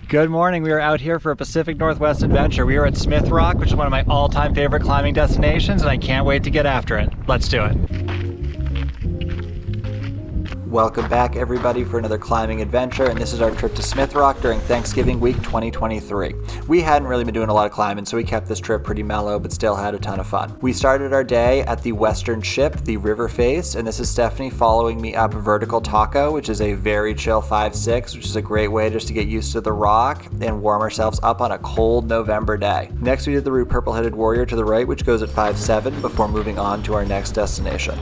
Good morning. We are out here for a Pacific Northwest adventure. We are at Smith Rock, which is one of my all-time favorite climbing destinations, and I can't wait to get after it. Let's do it. Welcome back, everybody, for another climbing adventure, and this is our trip to Smith Rock during Thanksgiving week 2023. We hadn't really been doing a lot of climbing, so we kept this trip pretty mellow, but still had a ton of fun. We started our day at the western ship, the river face, and this is Stephanie following me up Vertical Taco, which is a very chill 5-6, which is a great way just to get used to the rock and warm ourselves up on a cold November day. Next, we did the route Purple-Headed Warrior to the right, which goes at 5-7 before moving on to our next destination.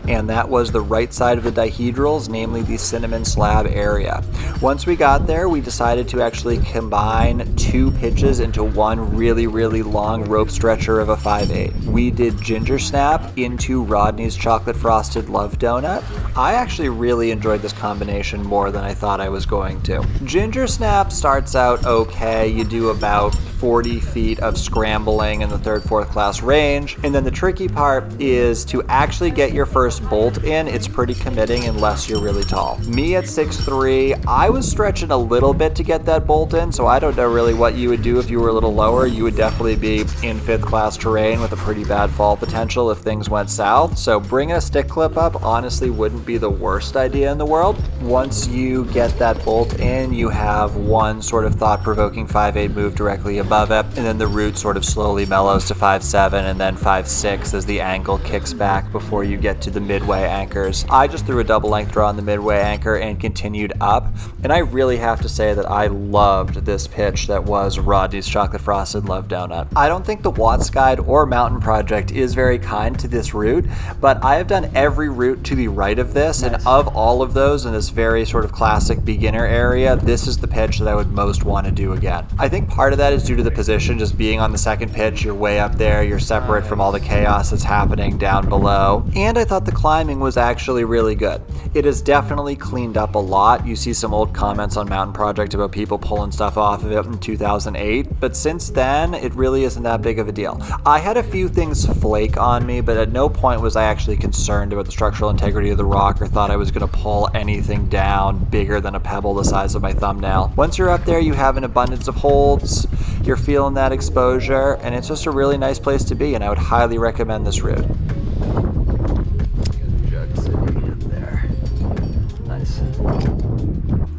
And that was the right side of the dihedrals, namely the cinnamon slab area. Once we got there, we decided to actually combine two pitches into one really long rope stretcher of a 5-8. We did ginger snap into Rodney's chocolate frosted love donut. I actually really enjoyed this combination more than I thought I was going to. Ginger snap starts out okay. You do about 40 feet of scrambling in the 3rd, 4th class range. And then the tricky part is to actually get your first bolt in. It's pretty committing unless you're really tall. Me at 6'3", I was stretching a little bit to get that bolt in, so I don't know really what you would do if you were a little lower. You would definitely be in 5th class terrain with a pretty bad fall potential if things went south. So bringing a stick clip up honestly wouldn't be the worst idea in the world. Once you get that bolt in, you have one sort of thought-provoking 5-8 move directly above it, and then the route sort of slowly mellows to 5-7 and then 5-6 as the angle kicks back before you get to the midway anchors. I just threw a double length draw on the midway anchor and continued up, and I really have to say that I loved this pitch that was Rodney's chocolate frosted love donut. I don't think the Watts Guide or Mountain Project is very kind to this route, but I have done every route to the right of this, and of all of those in this very sort of classic beginner area, this is the pitch that I would most want to do again. I think part of that is due to the position, just being on the second pitch, you're way up there, you're separate from all the chaos that's happening down below, and I thought the climbing was actually really good. It has definitely cleaned up a lot. You see some old comments on Mountain Project about people pulling stuff off of it in 2008, but since then, it really isn't that big of a deal. I had a few things flake on me, but at no point was I actually concerned about the structural integrity of the rock or thought I was going to pull anything down bigger than a pebble the size of my thumbnail. Once you're up there, you have an abundance of holds, you're feeling that exposure, and it's just a really nice place to be, and I would highly recommend this route.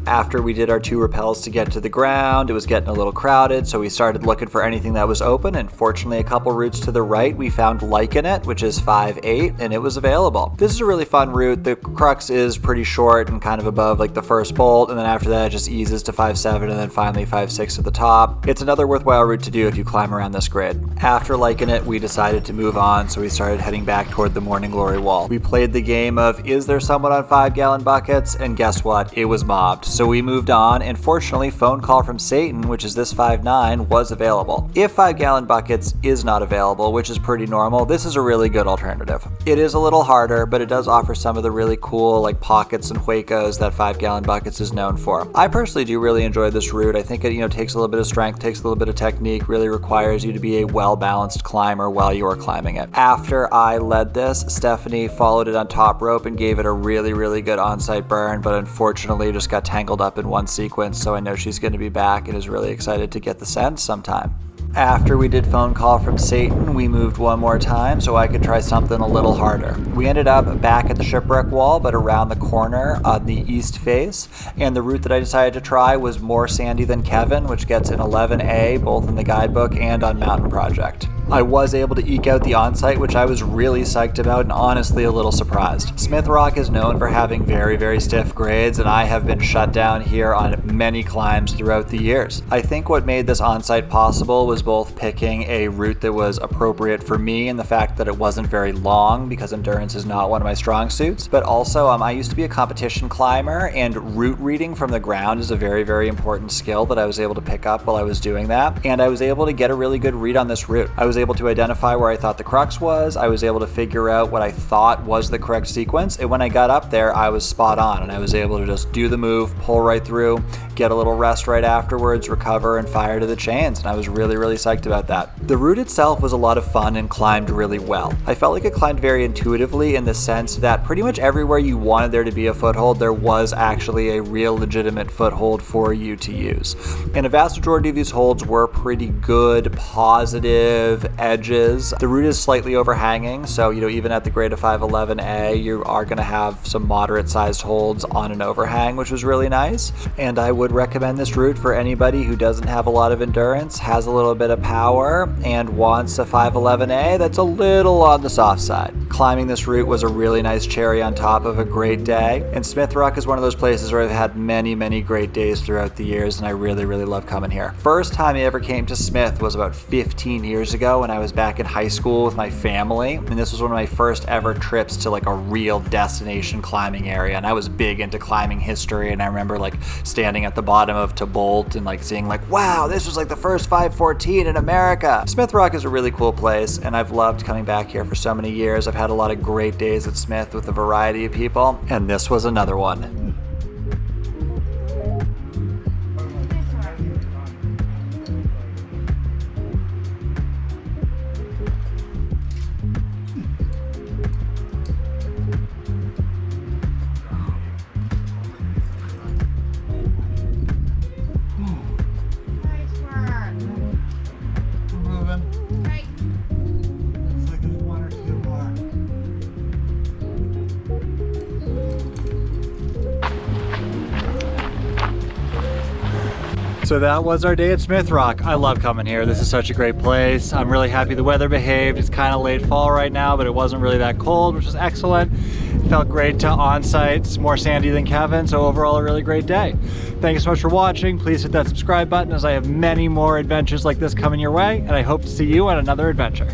After we did our 2 rappels to get to the ground, it was getting a little crowded, so we started looking for anything that was open, and fortunately a couple routes to the right, we found Lykan It, which is 5-8, and it was available. This is a really fun route. The crux is pretty short and kind of above like the first bolt, and then after that it just eases to 5-7 and then finally 5-6 at the top. It's another worthwhile route to do if you climb around this grid. After Lykan It, we decided to move on, so we started heading back toward the Morning Glory wall. We played the game of, is there someone on 5-gallon buckets? And guess what? It was mobbed. So we moved on, and fortunately, phone call from Satan, which is this 5-9, was available. If 5-gallon buckets is not available, which is pretty normal, this is a really good alternative. It is a little harder, but it does offer some of the really cool like pockets and huecos that 5-gallon buckets is known for. I personally do really enjoy this route. I think it takes a little bit of strength, takes a little bit of technique, really requires you to be a well-balanced climber while you are climbing it. After I led this, Stephanie followed it on top rope and gave it a really good on-site burn, but unfortunately just got tangled up in one sequence, so I know she's going to be back and is really excited to get the send sometime. After we did phone call from Satan, we moved one more time so I could try something a little harder. We ended up back at the shipwreck wall, but around the corner on the east face, and the route that I decided to try was more sandy than Kevin, which gets an 11A both in the guidebook and on Mountain Project. I was able to eke out the on-site, which I was really psyched about and honestly a little surprised. Smith Rock is known for having very stiff grades, and I have been shut down here on many climbs throughout the years. I think what made this on-site possible was both picking a route that was appropriate for me and the fact that it wasn't very long because endurance is not one of my strong suits, but also I used to be a competition climber, and route reading from the ground is a very important skill that I was able to pick up while I was doing that, and I was able to get a really good read on this route. I was able to identify where I thought the crux was, I was able to figure out what I thought was the correct sequence, and when I got up there I was spot on, and I was able to just do the move, pull right through, get a little rest right afterwards, recover, and fire to the chains, and I was really psyched about that. The route itself was a lot of fun and climbed really well. I felt like it climbed very intuitively in the sense that pretty much everywhere you wanted there to be a foothold, there was actually a real legitimate foothold for you to use. And a vast majority of these holds were pretty good, positive edges. The route is slightly overhanging, so even at the grade of 511A, you are going to have some moderate sized holds on an overhang, which was really nice. And I would recommend this route for anybody who doesn't have a lot of endurance, has a little bit of power, and wants a 511A that's a little on the soft side. Climbing this route was a really nice cherry on top of a great day, and Smith Rock is one of those places where I've had many great days throughout the years, and I really love coming here. First time I ever came to Smith was about 15 years ago when I was back in high school with my family, and this was one of my first ever trips to like a real destination climbing area, and I was big into climbing history, and I remember like standing at the bottom of Tabolt and like seeing like, wow, this was like the first 514 in America. Smith Rock is a really cool place, and I've loved coming back here for so many years. I've had a lot of great days at Smith with a variety of people, and this was another one. So that was our day at Smith Rock. I love coming here. This is such a great place. I'm really happy the weather behaved. It's kind of late fall right now, but it wasn't really that cold, which was excellent. It felt great to on-site. It's more sandy than Kevin, so overall a really great day. Thank you so much for watching. Please hit that subscribe button as I have many more adventures like this coming your way, and I hope to see you on another adventure.